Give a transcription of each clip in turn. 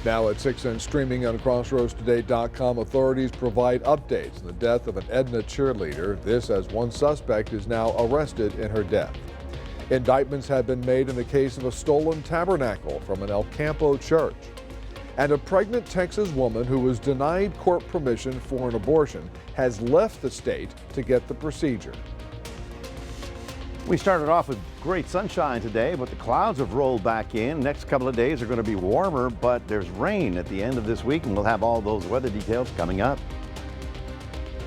Now at 6 and streaming on CrossroadsToday.com, authorities provide updates on the death of an Edna cheerleader. This as one suspect is now arrested in her death. Indictments have been made in the case of a stolen tabernacle from an El Campo church. And a pregnant Texas woman who was denied court permission for an abortion has left the state to get the procedure. We started off with great sunshine today, but the clouds have rolled back in. Next couple of days are going to be warmer, but there's rain at the end of this week, and we'll have all those weather details coming up.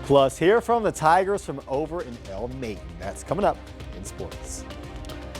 Plus, hear from the Tigers from over in El Maton. That's coming up in sports.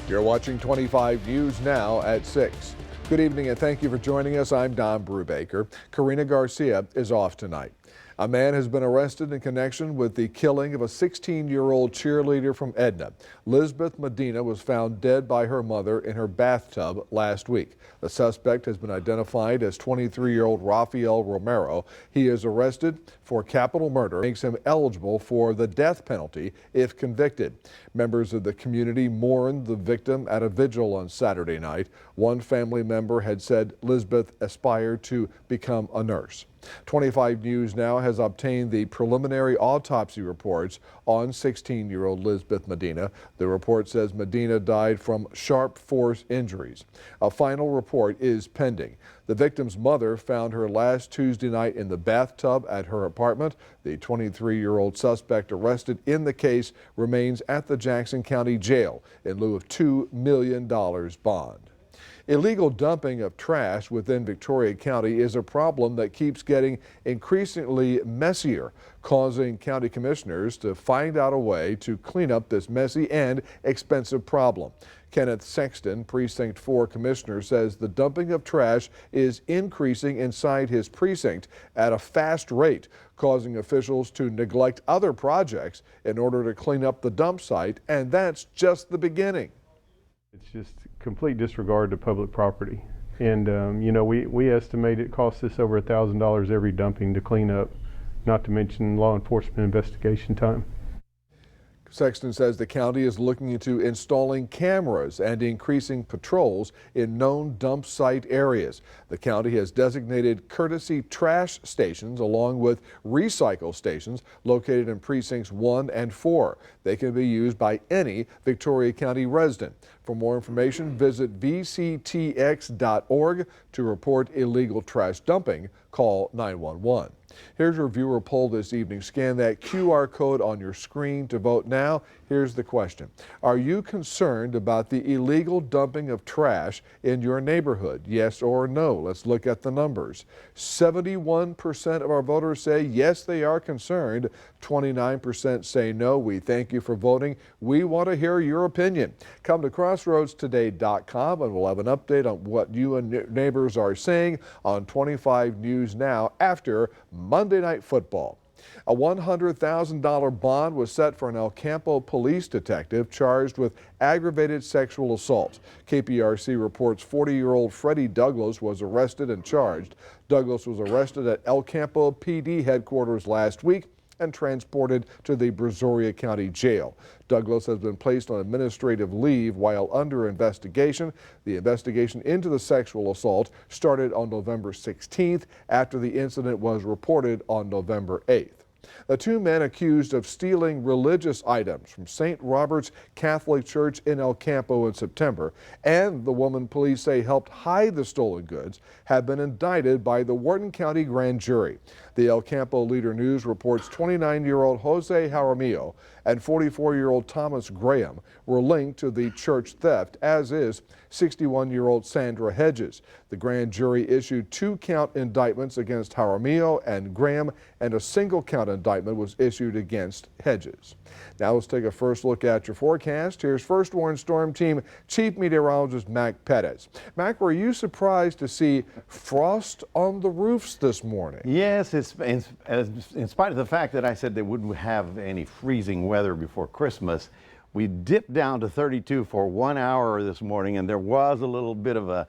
You're watching 25 News now at 6. Good evening and thank you for joining us. I'm Don Brubaker. Karina Garcia is off tonight. A man has been arrested in connection with the killing of a 16-year-old cheerleader from Edna. Lisbeth Medina was found dead by her mother in her bathtub last week. The suspect has been identified as 23-year-old Rafael Romero. He is arrested for capital murder, makes him eligible for the death penalty if convicted. Members of the community mourned the victim at a vigil on Saturday night. One family member had said Lisbeth aspired to become a nurse. 25 News now has obtained the preliminary autopsy reports on 16-year-old Lisbeth Medina. The report says Medina died from sharp force injuries. A final report is pending. The victim's mother found her last Tuesday night in the bathtub at her apartment. The 23-year-old suspect arrested in the case remains at the Jackson County Jail in lieu of $2 million bond. Illegal dumping of trash within Victoria County is a problem that keeps getting increasingly messier, causing county commissioners to find out a way to clean up this messy and expensive problem. Kenneth Sexton, Precinct 4 Commissioner, says the dumping of trash is increasing inside his precinct at a fast rate, causing officials to neglect other projects in order to clean up the dump site, and that's just the beginning. It's just complete disregard to public property. And, we estimate it costs us over $1,000 every dumping to clean up, not to mention law enforcement investigation time. Sexton says the county is looking into installing cameras and increasing patrols in known dump site areas. The county has designated courtesy trash stations along with recycle stations located in precincts 1 and 4. They can be used by any Victoria County resident. For more information, visit vctx.org. To report illegal trash dumping, call 911. Here's your viewer poll this evening. Scan that QR code on your screen to vote now. Here's the question. Are you concerned about the illegal dumping of trash in your neighborhood? Yes or no? Let's look at the numbers. 71% of our voters say yes, they are concerned. 29% say no. We thank you for voting. We want to hear your opinion. Come to CrossroadsToday.com and we'll have an update on what you and neighbors are saying on 25 News Now after Monday Night Football. A $100,000 bond was set for an El Campo police detective charged with aggravated sexual assault. KPRC reports 40-year-old Freddie Douglas was arrested and charged. Douglas was arrested at El Campo PD headquarters last week and transported to the Brazoria County Jail. Douglas has been placed on administrative leave while under investigation. The investigation into the sexual assault started on November 16th after the incident was reported on November 8th. The two men accused of stealing religious items from St. Robert's Catholic Church in El Campo in September, and the woman police say helped hide the stolen goods, have been indicted by the Wharton County Grand Jury. The El Campo Leader News reports 29-year-old Jose Jaramillo and 44-year-old Thomas Graham were linked to the church theft, as is 61-year-old Sandra Hedges. The grand jury issued 2-count indictments against Jaramillo and Graham, and a single-count indictment was issued against Hedges. Now let's take a first look at your forecast. Here's First Warn Storm Team Chief Meteorologist Mac Pettis. Mac, were you surprised to see frost on the roofs this morning? Yes, in spite of the fact that I said they wouldn't have any freezing weather before Christmas, we dipped down to 32 for 1 hour this morning, and there was a little bit of a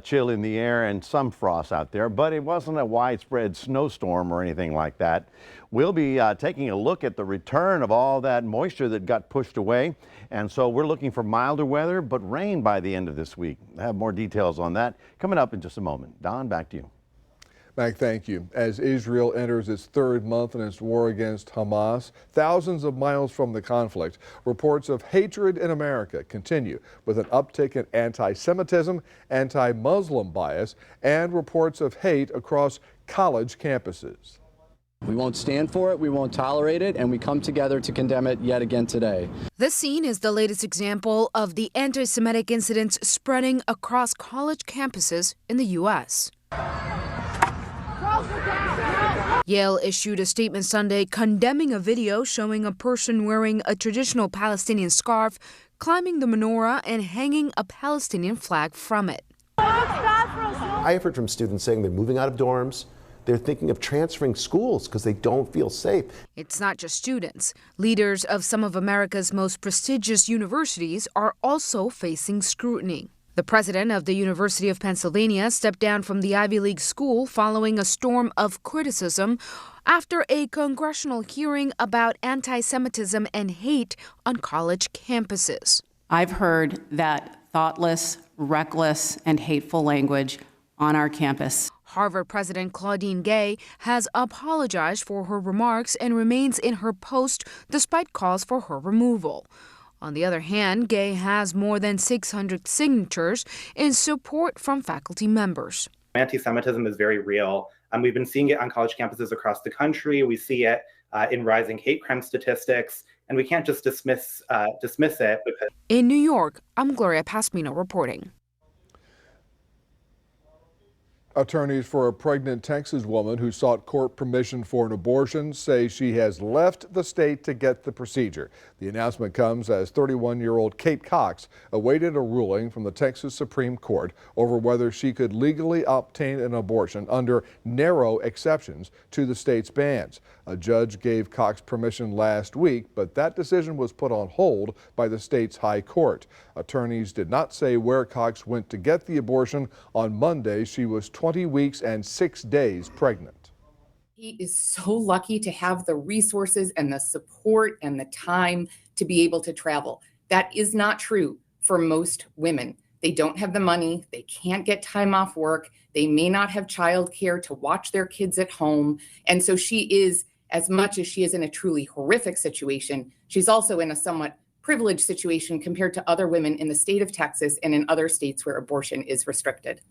chill in the air and some frost out there, but it wasn't a widespread snowstorm or anything like that. We'll be taking a look at the return of all that moisture that got pushed away, and so we're looking for milder weather but rain by the end of this week. I have more details on that coming up in just a moment. Don, back to you. Mac, thank you. As Israel enters its third month in its war against Hamas, thousands of miles from the conflict, reports of hatred in America continue with an uptick in anti-Semitism, anti-Muslim bias, and reports of hate across college campuses. We won't stand for it, we won't tolerate it, and we come together to condemn it yet again today. This scene is the latest example of the anti-Semitic incidents spreading across college campuses in the U.S. Yale issued a statement Sunday condemning a video showing a person wearing a traditional Palestinian scarf, climbing the menorah, and hanging a Palestinian flag from it. I have heard from students saying they're moving out of dorms. They're thinking of transferring schools because they don't feel safe. It's not just students. Leaders of some of America's most prestigious universities are also facing scrutiny. The president of the University of Pennsylvania stepped down from the Ivy League school following a storm of criticism after a congressional hearing about anti-Semitism and hate on college campuses. I've heard that thoughtless, reckless, and hateful language on our campus. Harvard President Claudine Gay has apologized for her remarks and remains in her post despite calls for her removal. On the other hand, Gay has more than 600 signatures in support from faculty members. Anti-Semitism is very real. We've been seeing it on college campuses across the country. We see it in rising hate crime statistics, and we can't just dismiss it. In New York, I'm Gloria Pasmino reporting. Attorneys for a pregnant Texas woman who sought court permission for an abortion say she has left the state to get the procedure. The announcement comes as 31-year-old Kate Cox awaited a ruling from the Texas Supreme Court over whether she could legally obtain an abortion under narrow exceptions to the state's bans. A judge gave Cox permission last week, but that decision was put on hold by the state's high court. Attorneys did not say where Cox went to get the abortion. On Monday, she was 20 weeks and 6 days pregnant. He is so lucky to have the resources and the support and the time to be able to travel. That is not true for most women. They don't have the money. They can't get time off work. They may not have childcare to watch their kids at home. And so she is, as much as she is in a truly horrific situation, she's also in a somewhat privileged situation compared to other women in the state of Texas and in other states where abortion is restricted.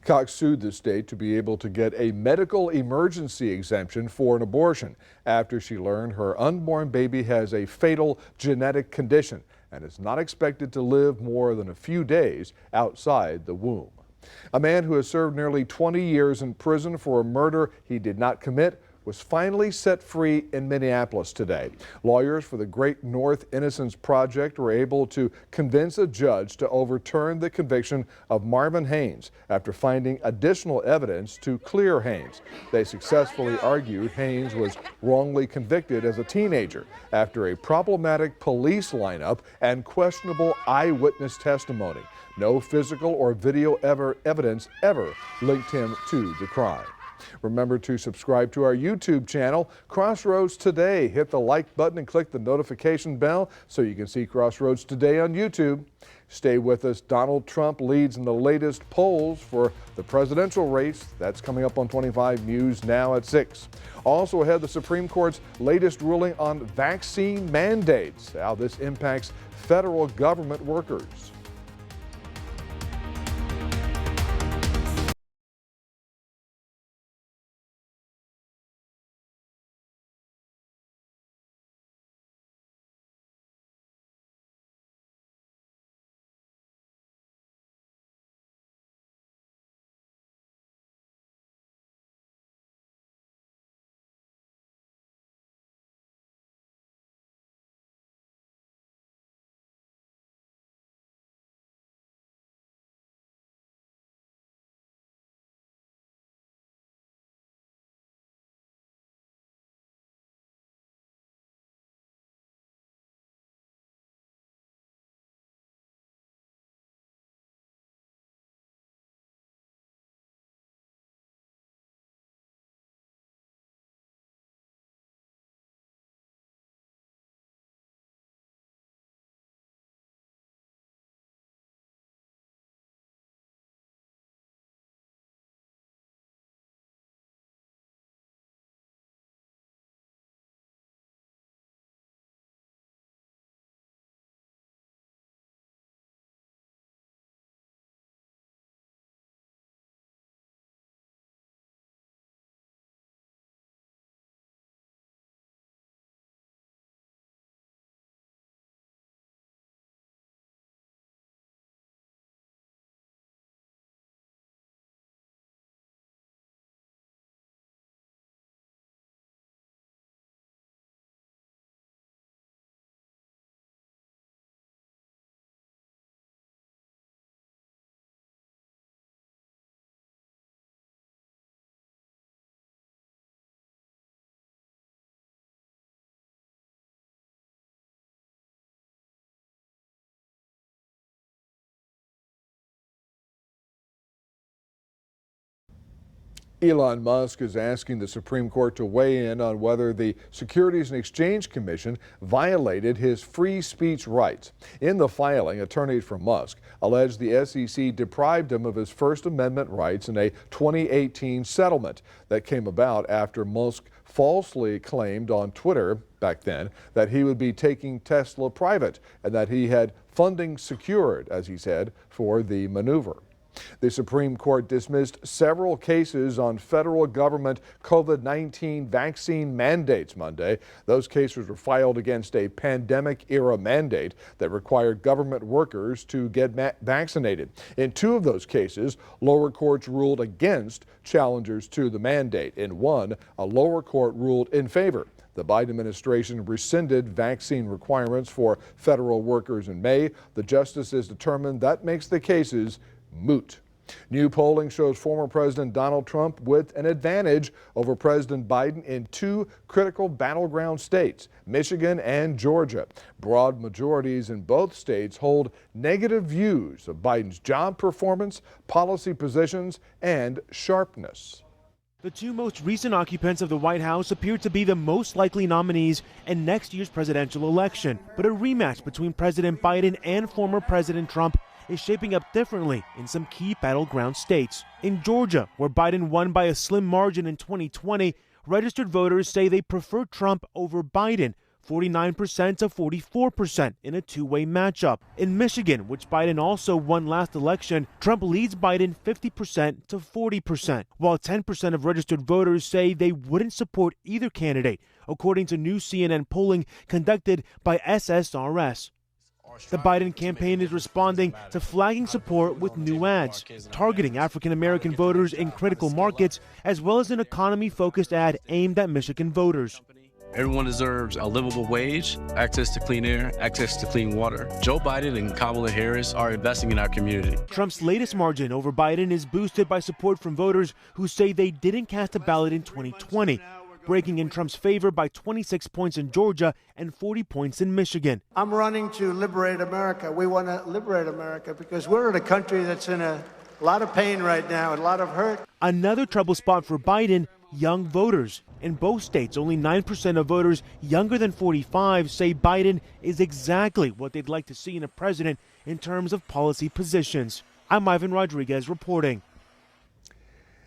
Cox sued the state to be able to get a medical emergency exemption for an abortion after she learned her unborn baby has a fatal genetic condition and is not expected to live more than a few days outside the womb. A man who has served nearly 20 years in prison for a murder he did not commit was finally set free in Minneapolis today. Lawyers for the Great North Innocence Project were able to convince a judge to overturn the conviction of Marvin Haynes after finding additional evidence to clear Haynes. They successfully argued Haynes was wrongly convicted as a teenager after a problematic police lineup and questionable eyewitness testimony. No physical or video evidence ever linked him to the crime. Remember to subscribe to our YouTube channel, Crossroads Today. Hit the like button and click the notification bell so you can see Crossroads Today on YouTube. Stay with us. Donald Trump leads in the latest polls for the presidential race. That's coming up on 25 News Now at 6. Also ahead, the Supreme Court's latest ruling on vaccine mandates, how this impacts federal government workers. Elon Musk is asking the Supreme Court to weigh in on whether the Securities and Exchange Commission violated his free speech rights. In the filing, attorneys for Musk alleged the SEC deprived him of his First Amendment rights in a 2018 settlement that came about after Musk falsely claimed on Twitter back then that he would be taking Tesla private and that he had funding secured, as he said, for the maneuver. The Supreme Court dismissed several cases on federal government COVID-19 vaccine mandates Monday. Those cases were filed against a pandemic-era mandate that required government workers to get vaccinated. In two of those cases, lower courts ruled against challengers to the mandate. In one, a lower court ruled in favor. The Biden administration rescinded vaccine requirements for federal workers in May. The justices determined that makes the cases moot. New polling shows former President Donald Trump with an advantage over President Biden in two critical battleground states, Michigan and Georgia. Broad majorities in both states hold negative views of Biden's job performance, policy positions, and sharpness. The two most recent occupants of the White House appear to be the most likely nominees in next year's presidential election. But a rematch between President Biden and former President Trump is shaping up differently in some key battleground states. In Georgia, where Biden won by a slim margin in 2020, registered voters say they prefer Trump over Biden, 49% to 44% in a two-way matchup. In Michigan, which Biden also won last election, Trump leads Biden 50% to 40%, while 10% of registered voters say they wouldn't support either candidate, according to new CNN polling conducted by SSRS. The Biden campaign is responding to flagging support with new ads, targeting African-American voters in critical markets, as well as an economy-focused ad aimed at Michigan voters. Everyone deserves a livable wage, access to clean air, access to clean water. Joe Biden and Kamala Harris are investing in our community. Trump's latest margin over Biden is boosted by support from voters who say they didn't cast a ballot in 2020. Breaking in Trump's favor by 26 points in Georgia and 40 points in Michigan. I'm running to liberate America. We want to liberate America because we're in a country that's in a lot of pain right now, a lot of hurt. Another trouble spot for Biden, young voters. In both states, only 9% of voters younger than 45 say Biden is exactly what they'd like to see in a president in terms of policy positions. I'm Ivan Rodriguez reporting.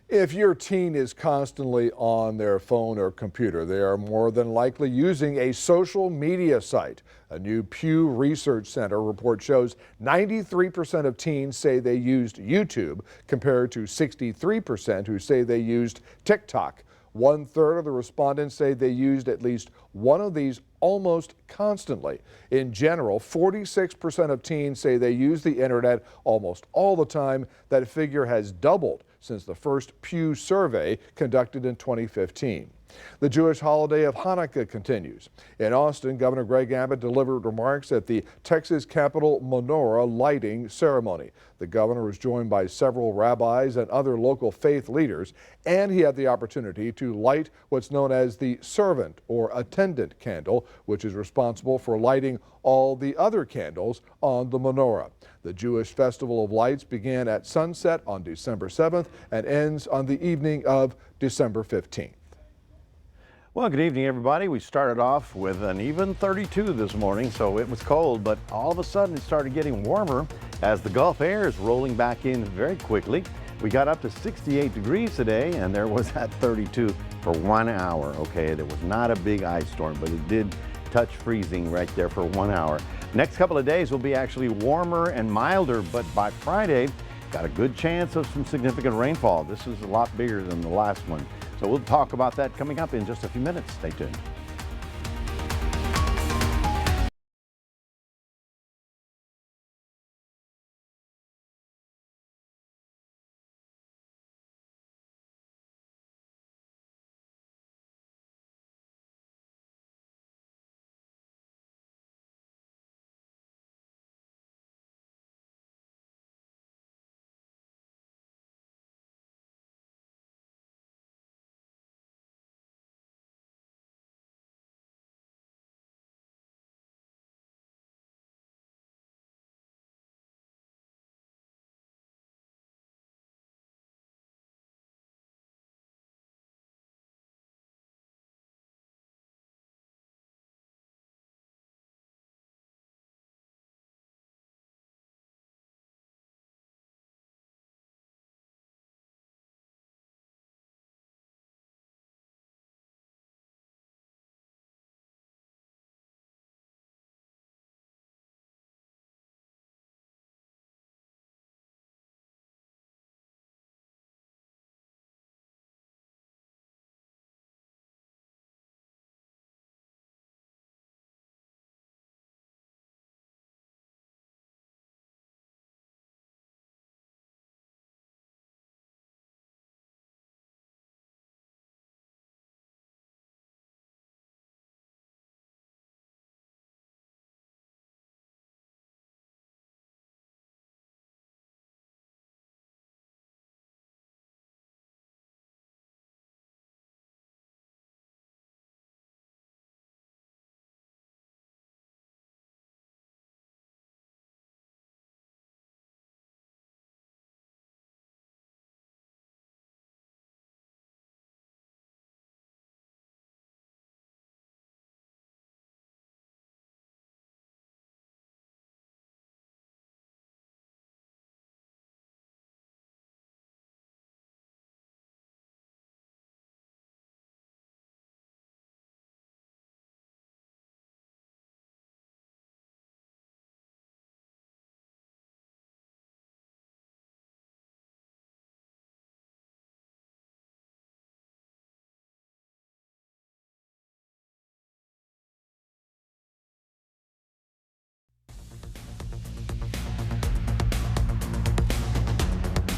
If your teen is constantly on their phone or computer, they are more than likely using a social media site. A new Pew Research Center report shows 93% of teens say they used YouTube, compared to 63% who say they used TikTok. 1/3 of the respondents say they used at least one of these almost constantly. In general, 46% of teens say they use the internet almost all the time. That figure has doubled since the first Pew survey conducted in 2015. The Jewish holiday of Hanukkah continues. In Austin, Governor Greg Abbott delivered remarks at the Texas Capitol menorah lighting ceremony. The governor was joined by several rabbis and other local faith leaders, and he had the opportunity to light what's known as the servant or attendant candle, which is responsible for lighting all the other candles on the menorah. The Jewish Festival of Lights began at sunset on December 7th and ends on the evening of December 15th. Well, good evening, everybody. We started off with an even 32 this morning, so it was cold, but all of a sudden it started getting warmer as the Gulf air is rolling back in very quickly. We got up to 68 degrees today, and there was that 32 for 1 hour. Okay, there was not a big ice storm, but it did touch freezing right there for 1 hour. Next couple of days will be actually warmer and milder, but by Friday, got a good chance of some significant rainfall. This is a lot bigger than the last one. So we'll talk about that coming up in just a few minutes. Stay tuned.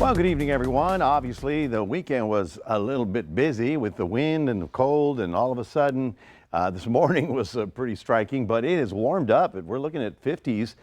Well, good evening, everyone. Obviously, the weekend was a little bit busy with the wind and the cold, and all of a sudden, this morning was pretty striking, but it has warmed up. We're looking at 50s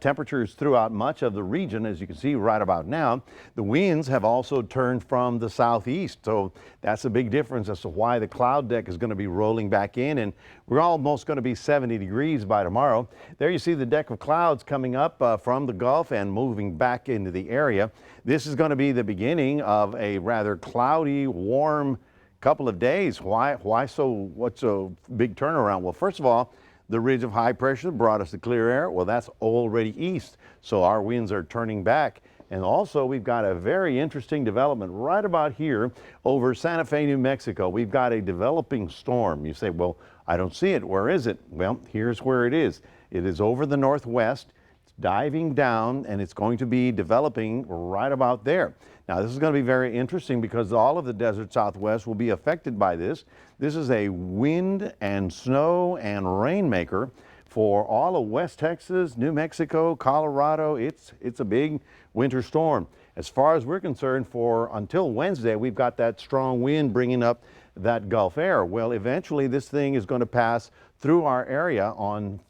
temperatures throughout much of the region, as you can see right about now. The winds have also turned from the southeast, so that's a big difference as to why the cloud deck is going to be rolling back in, and we're almost going to be 70 degrees by tomorrow. There you see the deck of clouds coming up from the Gulf and moving back into the area. This is going to be the beginning of a rather cloudy, warm couple of days. What's so big turnaround? Well, first of all, the ridge of high pressure brought us the clear air. Well, that's already east, so our winds are turning back. And also, we've got a very interesting development right about here over Santa Fe, New Mexico. We've got a developing storm. You say, well, I don't see it. Where is it? Well, here's where it is. It is over the northwest. It's diving down, and it's going to be developing right about there. Now, this is going to be very interesting because all of the desert Southwest will be affected by this. This is a wind and snow and rain maker for all of West Texas, New Mexico, Colorado. It's a big winter storm. As far as we're concerned, for until Wednesday, we've got that strong wind bringing up that Gulf air. Well, eventually this thing is going to pass through our area on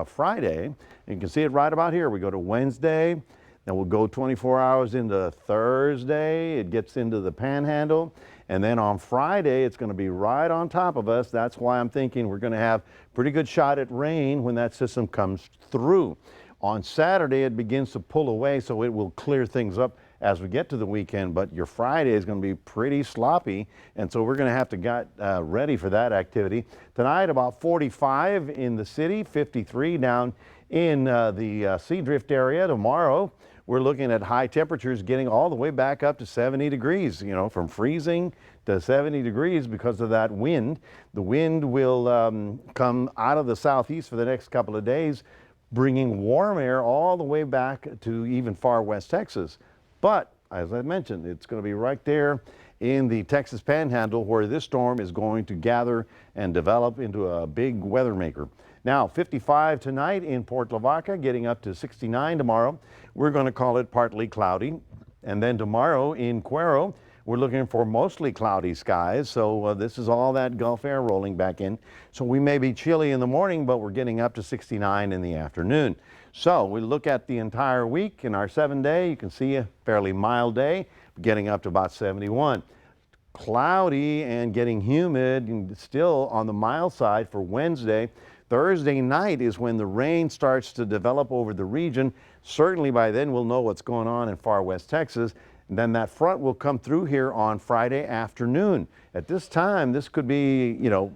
Friday. You can see it right about here. We go to Wednesday. Then we'll go 24 hours into Thursday. It gets into the Panhandle. And then on Friday, it's going to be right on top of us. That's why I'm thinking we're going to have pretty good shot at rain when that system comes through. On Saturday, it begins to pull away, so it will clear things up as we get to the weekend. But your Friday is going to be pretty sloppy, and so we're going to have to get ready for that activity. Tonight, about 45 in the city, 53 down in the Sea Drift area. Tomorrow, we're looking at high temperatures getting all the way back up to 70 degrees, you know, from freezing to 70 degrees because of that wind. The wind will come out of the southeast for the next couple of days, bringing warm air all the way back to even far west Texas. But as I mentioned, it's going to be right there in the Texas Panhandle where this storm is going to gather and develop into a big weather maker. Now, 55 tonight in Port Lavaca, getting up to 69 tomorrow. We're going to call it partly cloudy. And then tomorrow in Cuero, we're looking for mostly cloudy skies. So this is all that Gulf air rolling back in. So we may be chilly in the morning, but we're getting up to 69 in the afternoon. So we look at the entire week in our 7-day. You can see a fairly mild day, getting up to about 71. Cloudy and getting humid and still on the mild side for Wednesday. Thursday night is when the rain starts to develop over the region. Certainly by then we'll know what's going on in far west Texas. And then that front will come through here on Friday afternoon. At this time, this could be, you know,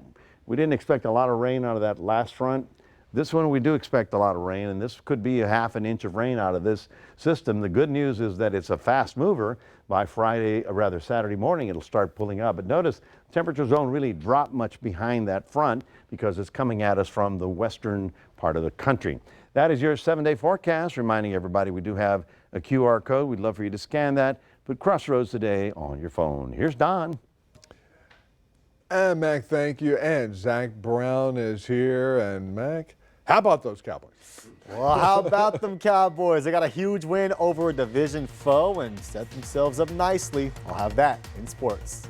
we didn't expect a lot of rain out of that last front. This one we do expect a lot of rain, and this could be a ½ an inch of rain out of this system. The good news is that it's a fast mover. By Friday, or rather Saturday morning, it'll start pulling up. But notice temperatures don't really drop much behind that front because it's coming at us from the western part of the country. That is your 7-day forecast, reminding everybody we do have a QR code. We'd love for you to scan that. Put Crossroads Today on your phone. Here's Don. And Mac, thank you. And Zach Brown is here. And Mac, how about those Cowboys? Well, how about them Cowboys? They got a huge win over a division foe and set themselves up nicely. I'll have that in sports.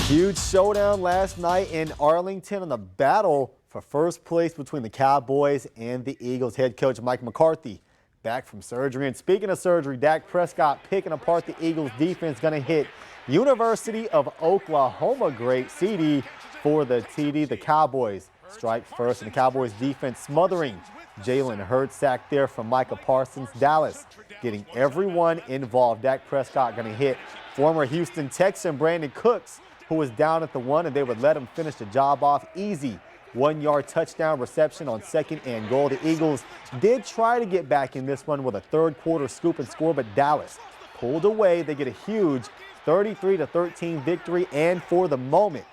Huge showdown last night in Arlington in the battle for first place between the Cowboys and the Eagles. Head coach Mike McCarthy back from surgery. And speaking of surgery, Dak Prescott picking apart the Eagles defense, going to hit University of Oklahoma great CD for the TD. The Cowboys strike first, and the Cowboys defense smothering Jalen Hurts. Sack there from Micah Parsons. Dallas getting everyone involved. Dak Prescott going to hit former Houston Texan Brandon Cooks, who was down at the 1, and they would let him finish the job off. Easy 1-yard touchdown reception on 2nd and goal. The Eagles did try to get back in this one with a third-quarter scoop and score, but Dallas pulled away. They get a huge 33-13 victory, and for the moment,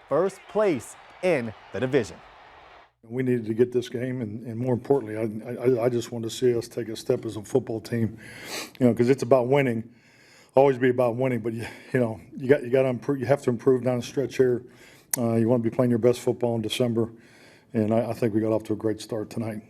first place in the division. We needed to get this game, and more importantly, I just wanted to see us take a step as a football team, because it's about winning. Always be about winning, but you got to improve. You have to improve down the stretch here. You want to be playing your best football in December, and I think we got off to a great start tonight.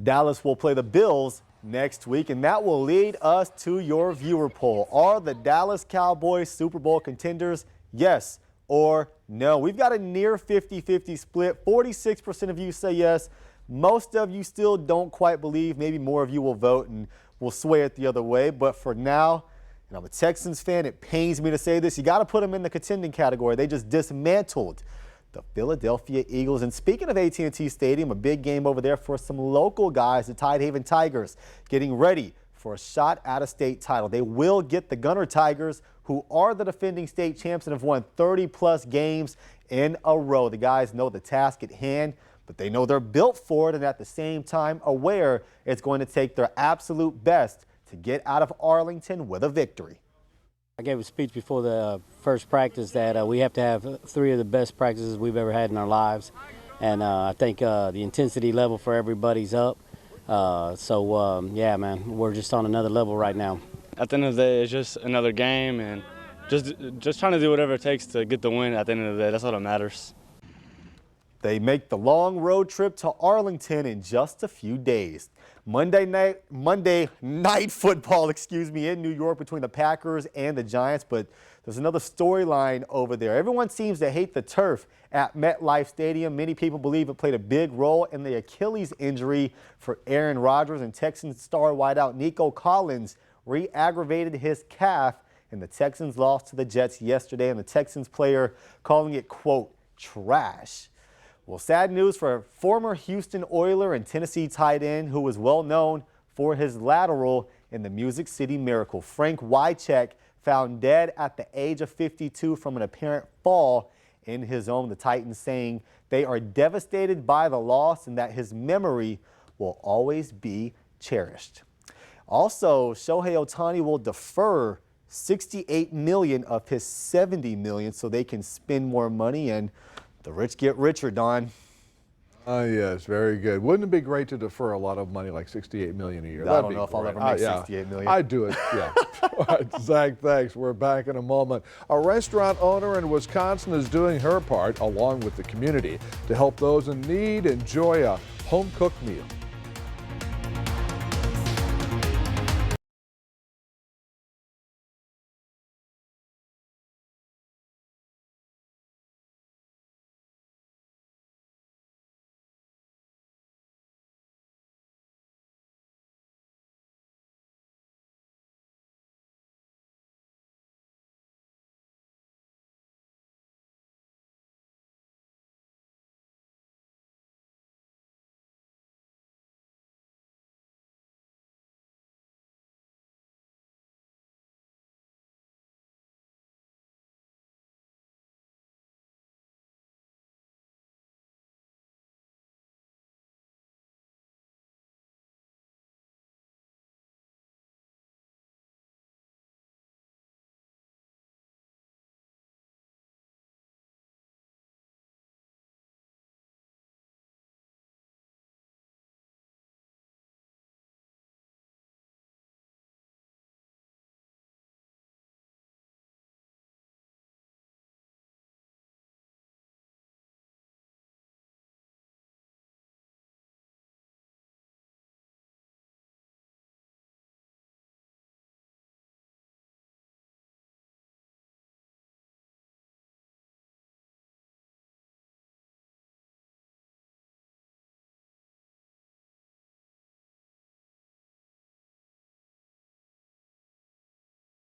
Dallas will play the Bills next week, and that will lead us to your viewer poll. Are the Dallas Cowboys Super Bowl contenders? Yes or no? We've got a near 50-50 split. 46% of you say yes. Most of you still don't quite believe. Maybe more of you will vote and will sway it the other way. But for now, and I'm a Texans fan, it pains me to say this, you got to put them in the contending category. They just dismantled the Philadelphia Eagles. And speaking of AT&T Stadium, a big game over there for some local guys, the Tidehaven Tigers, getting ready for a shot at a state title. They will get the Gunner Tigers, who are the defending state champs and have won 30-plus games in a row. The guys know the task at hand, but they know they're built for it, and at the same time aware it's going to take their absolute best to get out of Arlington with a victory. I gave a speech before the first practice that we have to have 3 of the best practices we've ever had in our lives. And I think the intensity level for everybody's up. Yeah, man, we're just on another level right now. At the end of the day, it's just another game, and just trying to do whatever it takes to get the win at the end of the day. That's all that matters. They make the long road trip to Arlington in just a few days. Monday night football, in New York between the Packers and the Giants, but there's another storyline over there. Everyone seems to hate the turf at MetLife Stadium. Many people believe it played a big role in the Achilles injury for Aaron Rodgers, and Texans star wideout Nico Collins re-aggravated his calf, and the Texans lost to the Jets yesterday, and the Texans player calling it, quote, trash. Well, sad news for former Houston Oiler and Tennessee tight end who was well known for his lateral in the Music City Miracle. Frank Wycheck found dead at the age of 52 from an apparent fall in his home. The Titans saying they are devastated by the loss and that his memory will always be cherished. Also, Shohei Ohtani will defer $68 million of his $70 million so they can spend more money, and the rich get richer, Don. Yes, very good. Wouldn't it be great to defer a lot of money, like $68 million a year? I don't know if I'll ever make $68 million. I'd do it, yeah. All right, Zach, thanks. We're back in a moment. A restaurant owner in Wisconsin is doing her part, along with the community, to help those in need enjoy a home-cooked meal.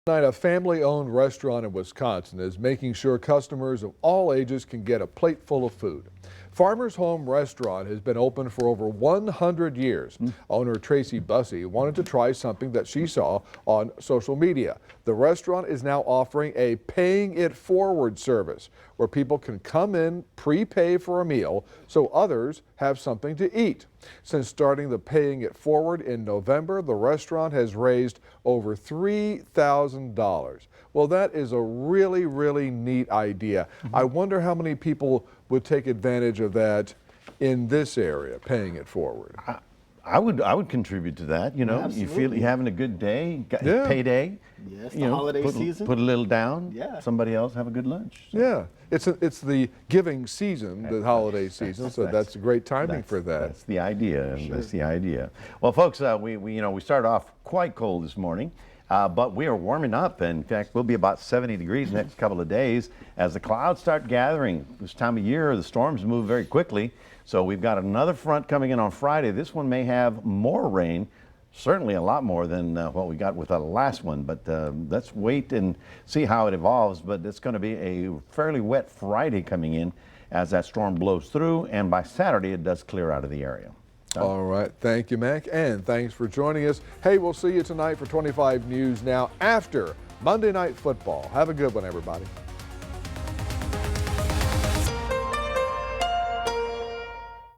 Tonight, a family-owned restaurant in Wisconsin is making sure customers of all ages can get a plate full of food. Farmer's Home Restaurant has been open for over 100 years. Owner Tracy Bussey wanted to try something that she saw on social media. The restaurant is now offering a paying it forward service where people can come in, prepay for a meal so others have something to eat. Since starting the paying it forward in November, the restaurant has raised over $3,000. Well, that is a really, really neat idea. I wonder how many people would take advantage of that in this area, paying it forward. I would contribute to that. You know, you feel you're having a good day, payday. Yes, you the know, holiday season. Put a little down. Yeah. Somebody else have a good lunch. So. Yeah, it's the giving season, the holiday season, so that's great timing for that. That's the idea. That's the idea. Well, folks, we started off quite cold this morning. But we are warming up. In fact, we'll be about 70 degrees next couple of days as the clouds start gathering. This time of year, the storms move very quickly. So we've got another front coming in on Friday. This one may have more rain, certainly a lot more than what we got with the last one. But let's wait and see how it evolves. But it's going to be a fairly wet Friday coming in as that storm blows through. And by Saturday, it does clear out of the area. All right. Thank you, Mac. And thanks for joining us. Hey, we'll see you tonight for 25 News Now after Monday Night Football. Have a good one, everybody.